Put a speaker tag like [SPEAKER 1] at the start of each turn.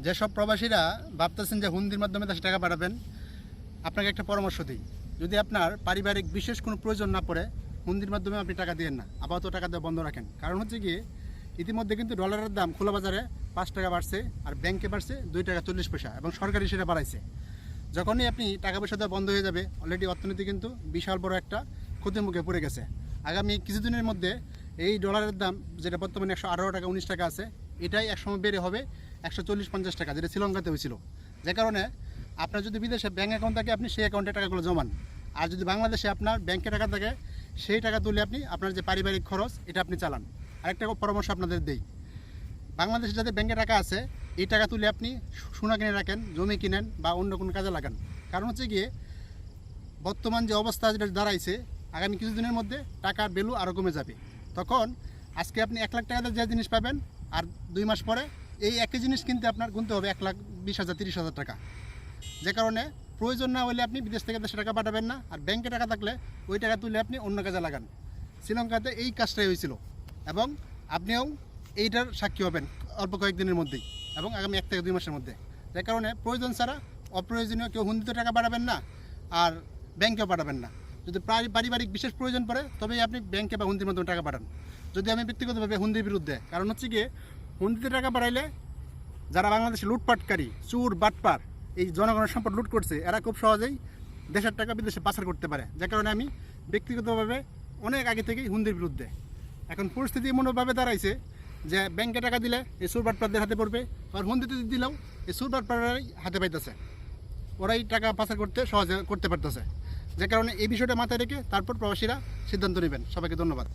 [SPEAKER 1] যেসব প্রবাসীরা ভাবতেছেন যে হুন্দির মাধ্যমে দেশে টাকা পাঠাবেন, আপনাকে একটা পরামর্শ দিই। যদি আপনার পারিবারিক বিশেষ কোনো প্রয়োজন না পড়ে, হুন্দির মাধ্যমে আপনি টাকা দিয়েন না, আপাতত টাকা দেওয়া বন্ধ রাখেন। কারণ হচ্ছে গিয়ে ইতিমধ্যে কিন্তু ডলারের দাম খোলা বাজারে 5 টাকা বাড়ছে, আর ব্যাংকে বাড়ছে 2 টাকা 40 পয়সা, এবং সরকারি সেটা বাড়াইছে। যখনই আপনি টাকা পয়সা দেওয়া বন্ধ হয়ে যাবে, অলরেডি অর্থনীতি কিন্তু বিশাল বড় একটা ক্ষতির মুখে পড়ে গেছে। আগামী কিছুদিনের মধ্যে এই ডলারের দাম, যেটা বর্তমানে 118 টাকা 19 টাকা আছে, এটাই একসময় বেড়ে হবে 140-50 টাকা, যেটা শ্রীলঙ্কাতে হয়েছিল। যে কারণে আপনার যদি বিদেশে ব্যাঙ্ক অ্যাকাউন্ট থাকে, আপনি সেই অ্যাকাউন্টে টাকাগুলো জমান। আর যদি বাংলাদেশে আপনার ব্যাংকে টাকা থাকে, সেই টাকা তুলে আপনি আপনার যে পারিবারিক খরচ, এটা আপনি চালান। আরেকটা পরামর্শ আপনাদের দেই, বাংলাদেশে যাদের ব্যাংকে টাকা আছে, এই টাকা তুলে আপনি সোনা কিনে রাখেন, জমি কিনেন, বা অন্য কোনো কাজে লাগান। কারণ হচ্ছে গিয়ে বর্তমান যে অবস্থা যেটা দাঁড়াইছে, আগামী কিছুদিনের মধ্যে টাকার ভ্যালু আরও কমে যাবে। তখন আজকে আপনি 1 লাখ টাকাতে যে জিনিস পাবেন, আর 2 মাস পরে এই একই জিনিস কিনতে আপনার গুনতে হবে 1,20,000 30,000 টাকা। যে কারণে প্রয়োজন না হলে আপনি বিদেশ থেকে দেশে টাকা পাঠাবেন না, আর ব্যাংকে টাকা থাকলে ওই টাকা তুলে আপনি অন্য কাজে লাগান। শ্রীলঙ্কাতে এই কাজটাই হয়েছিল, এবং আপনিও এইটার সাক্ষী হবেন অল্প কয়েকদিনের মধ্যেই, এবং আগামী 1 থেকে 2 মাসের মধ্যে। যে কারণে প্রয়োজন ছাড়া অপ্রয়োজনীয় কেউ হুন্দিতে টাকা পাঠাবেন না, আর ব্যাংকেও পাঠাবেন না। যদি পারিবারিক বিশেষ প্রয়োজন পড়ে, তবেই আপনি ব্যাংকে বা হুন্দির মাধ্যমে টাকা পাঠান। যদি আমি ব্যক্তিগতভাবে হুন্দির বিরুদ্ধে, কারণ হচ্ছে গিয়ে হুন্দিতে টাকা পাঠাইলে যারা বাংলাদেশে লুটপাটকারী, চুর বাটপার, এই জনগণের সম্পদ লুট করছে, এরা খুব সহজেই দেশের টাকা বিদেশে পাচার করতে পারে। যে কারণে আমি ব্যক্তিগতভাবে অনেক আগে থেকেই হুন্দির বিরুদ্ধে। এখন পরিস্থিতি এমনভাবে দাঁড়াইছে যে ব্যাংকে টাকা দিলে এই চুর বাটপারদের হাতে পড়বে, আর হুন্দিতে দিলেও এই চুর বাটপাররাই হাতে পাইতেছে, ওরাই টাকা পাচার করতে সহজে করতে পারতেছে। যে কারণে এই বিষয়টা মাথায় রেখে তারপর প্রবাসীরা সিদ্ধান্ত নেবেন। সবাইকে ধন্যবাদ।